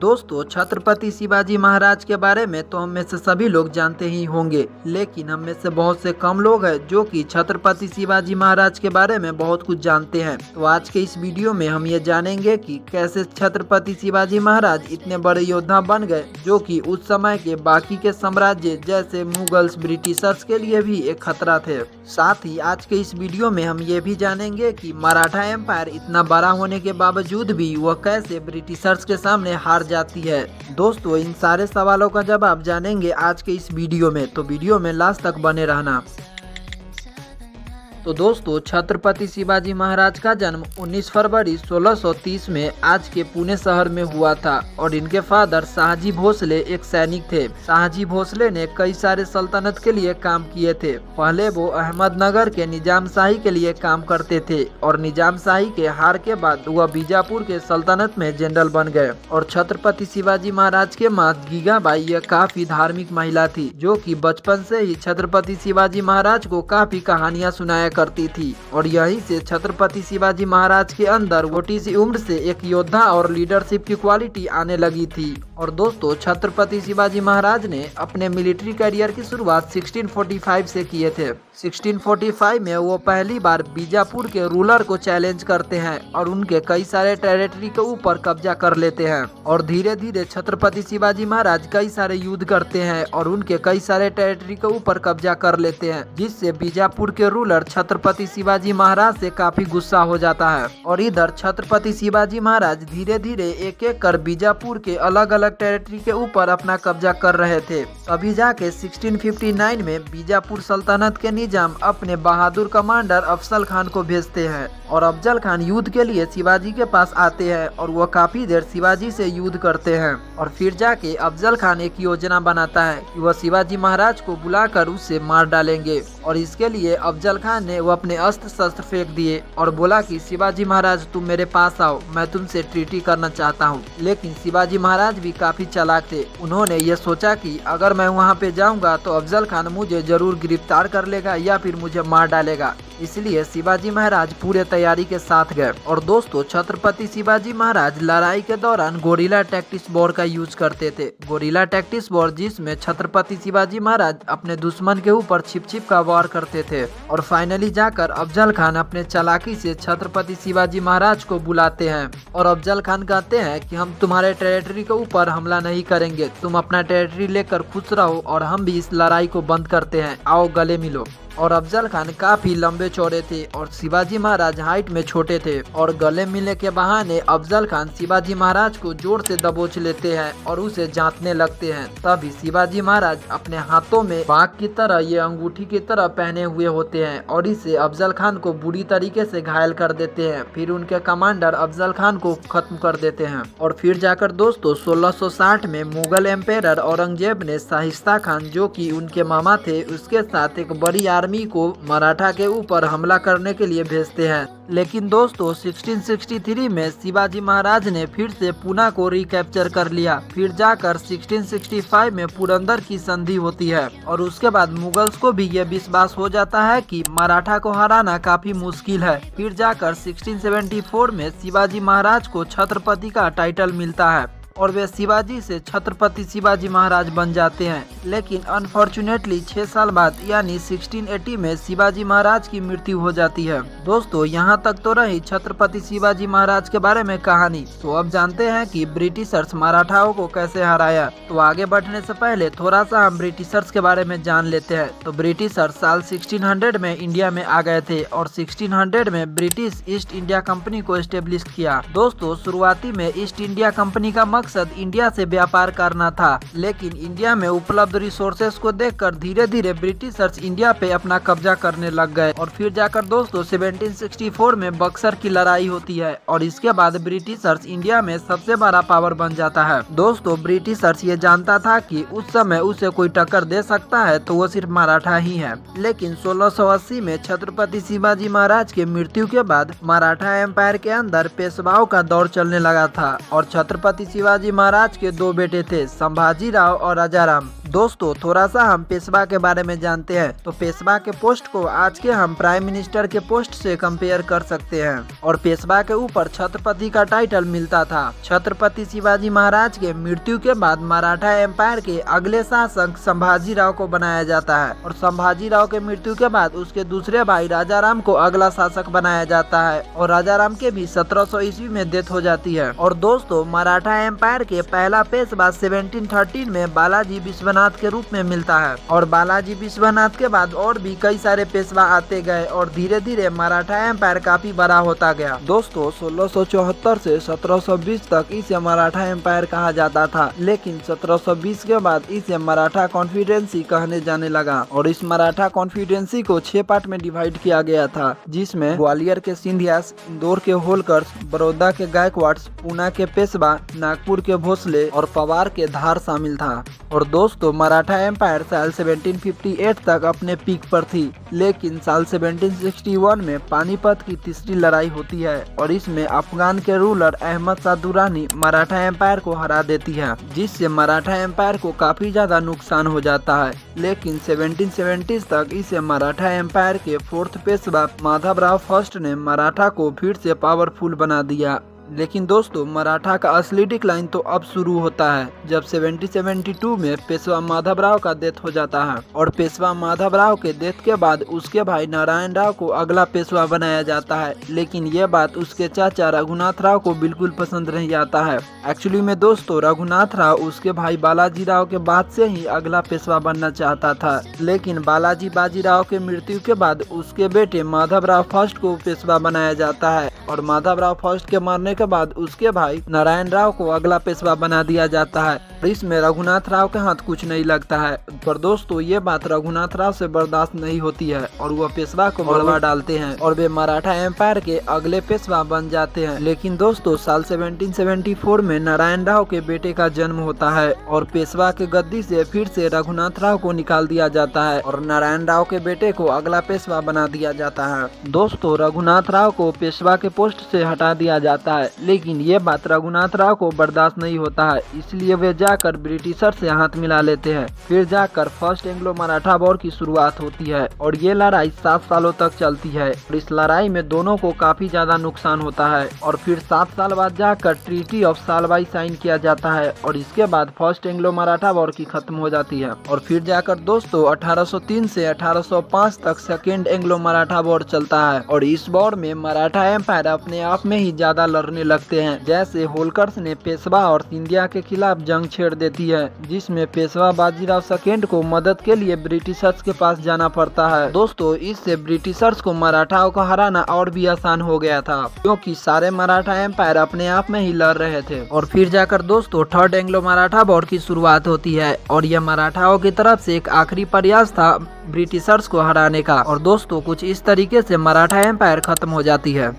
दोस्तों, छत्रपति शिवाजी महाराज के बारे में तो हम में से सभी लोग जानते ही होंगे, लेकिन हम में से बहुत से कम लोग हैं जो कि छत्रपति शिवाजी महाराज के बारे में बहुत कुछ जानते हैं। तो आज के इस वीडियो में हम ये जानेंगे कि कैसे छत्रपति शिवाजी महाराज इतने बड़े योद्धा बन गए, जो कि उस समय के बाकी के साम्राज्य जैसे मुगल्स, ब्रिटिशर्स के लिए भी एक खतरा थे। साथ ही आज के इस वीडियो में हम ये भी जानेंगे कि मराठा एम्पायर इतना बड़ा होने के बावजूद भी वह कैसे ब्रिटिशर्स के सामने हार जाती है। दोस्तों, इन सारे सवालों का जवाब जानेंगे आज के इस वीडियो में, तो वीडियो में लास्ट तक बने रहना। तो दोस्तों, छत्रपति शिवाजी महाराज का जन्म 19 फरवरी 1630 में आज के पुणे शहर में हुआ था और इनके फादर शाहजी भोसले एक सैनिक थे। शाहजी भोसले ने कई सारे सल्तनत के लिए काम किए थे। पहले वो अहमदनगर के निजाम शाही के लिए काम करते थे और निजाम शाही के हार के बाद वह बीजापुर के सल्तनत में जनरल बन गए। और छत्रपति शिवाजी महाराज के माँ गीगाबाई यह काफी धार्मिक महिला थी, जो कि बचपन से ही छत्रपति शिवाजी महाराज को काफी कहानियां सुनाया करती थी और यहीं से छत्रपति शिवाजी महाराज के अंदर छोटी सी उम्र से एक योद्धा और लीडरशिप की क्वालिटी आने लगी थी। और दोस्तों, छत्रपति शिवाजी महाराज ने अपने मिलिट्री करियर की शुरुआत 1645 से किए थे। 1645 में वो पहली बार बीजापुर के रूलर को चैलेंज करते हैं और उनके कई सारे टेरिटरी के ऊपर कब्जा कर लेते हैं। और धीरे धीरे छत्रपति शिवाजी महाराज कई सारे युद्ध करते हैं और उनके कई सारे टेरिटरी के ऊपर कब्जा कर लेते हैं, जिससे बीजापुर के रूलर छत्रपति शिवाजी महाराज से काफी गुस्सा हो जाता है। और इधर छत्रपति शिवाजी महाराज धीरे धीरे एक एक कर बीजापुर के अलग अलग टेरिटरी के ऊपर अपना कब्जा कर रहे थे। तभी जाके 1659 में बीजापुर सल्तनत के निजाम अपने बहादुर कमांडर अफजल खान को भेजते हैं और अफजल खान युद्ध के लिए शिवाजी के पास आते हैं और वह काफी देर शिवाजी से युद्ध करते हैं। और फिर जाके अफजल खान एक योजना बनाता है कि वह शिवाजी महाराज को बुलाकर उससे मार डालेंगे। और इसके लिए अफजल खान ने वो अपने अस्त्र शस्त्र फेंक दिए और बोला कि शिवाजी महाराज, तुम मेरे पास आओ, मैं तुमसे ट्रीटी करना चाहता हूँ। लेकिन शिवाजी महाराज भी काफी चालाक थे। उन्होंने ये सोचा कि अगर मैं वहाँ पे जाऊंगा तो अफजल खान मुझे जरूर गिरफ्तार कर लेगा या फिर मुझे मार डालेगा। इसलिए शिवाजी महाराज पूरे तैयारी के साथ गए। और दोस्तों, छत्रपति शिवाजी महाराज लड़ाई के दौरान गोरिल्ला टैक्टिक्स वॉर का यूज करते थे। गोरिल्ला टैक्टिक्स वॉर जिसमें छत्रपति शिवाजी महाराज अपने दुश्मन के ऊपर छिप छिप का वार करते थे और फाइनली जाकर अफजल खान अपने चालाकी से छत्रपति शिवाजी महाराज को बुलाते हैं और अफजल खान कहते हैं कि हम तुम्हारे टेरिटरी के ऊपर हमला नहीं करेंगे, तुम अपना टेरिटरी लेकर खुश रहो और हम भी इस लड़ाई को बंद करते हैं, आओ गले मिलो। और अफजल खान काफी लंबे चौड़े थे और शिवाजी महाराज हाइट में छोटे थे और गले मिलने के बहाने अफजल खान शिवाजी महाराज को जोर से दबोच लेते हैं और उसे जांचने लगते हैं। तभी शिवाजी महाराज अपने हाथों में बाघ की तरह ये अंगूठी की तरह पहने हुए होते हैं और इसे अफजल खान को बुरी तरीके से घायल कर देते हैं। फिर उनके कमांडर अफजल खान को खत्म कर देते हैं। और फिर जाकर दोस्तों 1660 में मुगल एम्पायर औरंगजेब ने शाहिस्ता खान, जो कि उनके मामा थे, उसके साथ एक बड़ी आर्मी को मराठा के ऊपर हमला करने के लिए भेजते हैं। लेकिन दोस्तों 1663 में शिवाजी महाराज ने फिर से पुणे को रिकैप्चर कर लिया। फिर जाकर 1665 में पुरंदर की संधि होती है और उसके बाद मुगल्स को भी ये विश्वास हो जाता है कि मराठा को हराना काफी मुश्किल है। फिर जाकर 1674 में शिवाजी महाराज को छत्रपति का टाइटल मिलता है और वे शिवाजी से छत्रपति शिवाजी महाराज बन जाते हैं। लेकिन अनफॉर्चुनेटली 6 साल बाद यानी 1680 में शिवाजी महाराज की मृत्यु हो जाती है। दोस्तों, यहाँ तक तो रही छत्रपति शिवाजी महाराज के बारे में कहानी। तो अब जानते हैं कि ब्रिटिशर्स मराठाओं को कैसे हराया। तो आगे बढ़ने से पहले थोड़ा सा हम ब्रिटिशर्स के बारे में जान लेते हैं। तो ब्रिटिशर्स साल 1600 में इंडिया में आ गए थे और 1600 में ब्रिटिश ईस्ट इंडिया कंपनी को एस्टेब्लिश किया। दोस्तों, शुरुआती में ईस्ट इंडिया कंपनी का मकसद इंडिया से व्यापार करना था, लेकिन इंडिया में उपलब्ध रिसोर्सेस को देखकर धीरे धीरे ब्रिटिशर्स इंडिया पे अपना कब्जा करने लग गए। और फिर जाकर दोस्तों 1764 में बक्सर की लड़ाई होती है और इसके बाद ब्रिटिशर्स इंडिया में सबसे बड़ा पावर बन जाता है। दोस्तों, ब्रिटिशर्स ये जानता था कि उस समय उसे कोई टक्कर दे सकता है तो वो सिर्फ मराठा ही है। लेकिन 1680 में छत्रपति शिवाजी महाराज की मृत्यु के बाद मराठा एम्पायर के अंदर पेशवाओं का दौर चलने लगा था और छत्रपति शिवाजी महाराज के 2 बेटे थे, संभाजी राव और राजाराम। दोस्तों थोड़ा सा हम पेशवा के बारे में जानते हैं। तो पेशवा के पोस्ट को आज के हम प्राइम मिनिस्टर के पोस्ट से कंपेयर कर सकते हैं और पेशवा के ऊपर छत्रपति का टाइटल मिलता था। छत्रपति शिवाजी महाराज के मृत्यु के बाद मराठा एम्पायर के अगले शासक संभाजी राव को बनाया जाता है और संभाजी राव के मृत्यु के बाद उसके दूसरे भाई राजाराम को अगला शासक बनाया जाता है और राजाराम के भी 1700 ईस्वी में डेथ हो जाती है। और दोस्तों मराठा एम्पायर के पहला पेशवा 1713 में बालाजी विश्वनाथ के रूप में मिलता है और बालाजी विश्वनाथ के बाद और भी कई सारे पेशवा आते गए और धीरे धीरे मराठा एम्पायर काफी बड़ा होता गया। दोस्तों 1674 से 1720 तक इसे मराठा एम्पायर कहा जाता था, लेकिन 1720 के बाद इसे मराठा कॉन्फिडेंसी कहने जाने लगा और इस मराठा कॉन्फिडेंसी को 6 पार्ट में डिवाइड किया गया था, जिसमें ग्वालियर के सिंधियास, इंदौर के होलकर्स, बड़ौदा के गायकवाड्स, पूना के पेशवा, नागपुर के भोसले और पवार के धार शामिल था। और दोस्तों मराठा एम्पायर साल 1758 तक अपने पीक पर थी, लेकिन साल 1761 में पानीपत की तीसरी लड़ाई होती है और इसमें अफगान के रूलर अहमद शाह दुरानी मराठा एम्पायर को हरा देती है, जिससे मराठा एम्पायर को काफी ज्यादा नुकसान हो जाता है। लेकिन 1770 तक इसे मराठा एम्पायर के 4th पेशवा माधवराव फर्स्ट ने मराठा को फिर से पावरफुल बना दिया। लेकिन दोस्तों मराठा का असली डिक्लाइन तो अब शुरू होता है जब 1772 में पेशवा माधवराव का डेथ हो जाता है और पेशवा माधवराव के डेथ के बाद उसके भाई नारायण राव को अगला पेशवा बनाया जाता है। लेकिन ये बात उसके चाचा रघुनाथ राव को बिल्कुल पसंद नहीं आता है। एक्चुअली में दोस्तों रघुनाथ राव उसके भाई बालाजी राव के बाद से ही अगला पेशवा बनना चाहता था, लेकिन बालाजी बाजीराव के मृत्यु के बाद उसके बेटे माधवराव फर्स्ट को पेशवा बनाया जाता है और माधवराव फर्स्ट के मरने के बाद उसके भाई नारायण राव को अगला पेशवा बना दिया जाता है। इसमें रघुनाथ राव के हाथ कुछ नहीं लगता है, पर दोस्तों ये बात रघुनाथ राव से बर्दाश्त नहीं होती है और वह पेशवा को मरवा डालते हैं और वे मराठा एम्पायर के अगले पेशवा बन जाते हैं। लेकिन दोस्तों साल 1774 में नारायण राव के बेटे का जन्म होता है और पेशवा के गद्दी से फिर से रघुनाथ राव को निकाल दिया जाता है और नारायण राव के बेटे को अगला पेशवा बना दिया जाता है। दोस्तों रघुनाथ राव को पेशवा के पोस्ट से हटा दिया जाता है, लेकिन ये बात रघुनाथ राव को बर्दाश्त नहीं होता है, इसलिए वे जाकर ब्रिटिशर से हाथ मिला लेते हैं। फिर जाकर फर्स्ट एंग्लो मराठा वॉर की शुरुआत होती है और ये लड़ाई 7 सालों तक चलती है और इस लड़ाई में दोनों को काफी ज्यादा नुकसान होता है और फिर 7 साल बाद जाकर ट्रीटी ऑफ सालवाई साइन किया जाता है और इसके बाद फर्स्ट एंग्लो मराठा वॉर की खत्म हो जाती है और फिर जाकर दोस्तों 1803 से 1805 तक सेकेंड एंग्लो मराठा वॉर चलता है और इस वॉर में मराठा एम्पायर अपने आप में ही ज्यादा लड़ने लगते हैं। जैसे होलकर्स ने पेशवा और सिंधिया के खिलाफ जंग छेड़ देती है, जिसमें पेशवा बाजीराव सेकेंड को मदद के लिए ब्रिटिशर्स के पास जाना पड़ता है। दोस्तों इससे ब्रिटिशर्स को मराठाओं को हराना और भी आसान हो गया था, क्योंकि सारे मराठा एम्पायर अपने आप में ही लड़ रहे थे। और फिर जाकर दोस्तों थर्ड एंग्लो मराठा वॉर की शुरुआत होती है और यह मराठाओं की तरफ से एक आखिरी प्रयास था ब्रिटिशर्स को हराने का और दोस्तों कुछ इस तरीके से मराठा एम्पायर खत्म हो जाती है।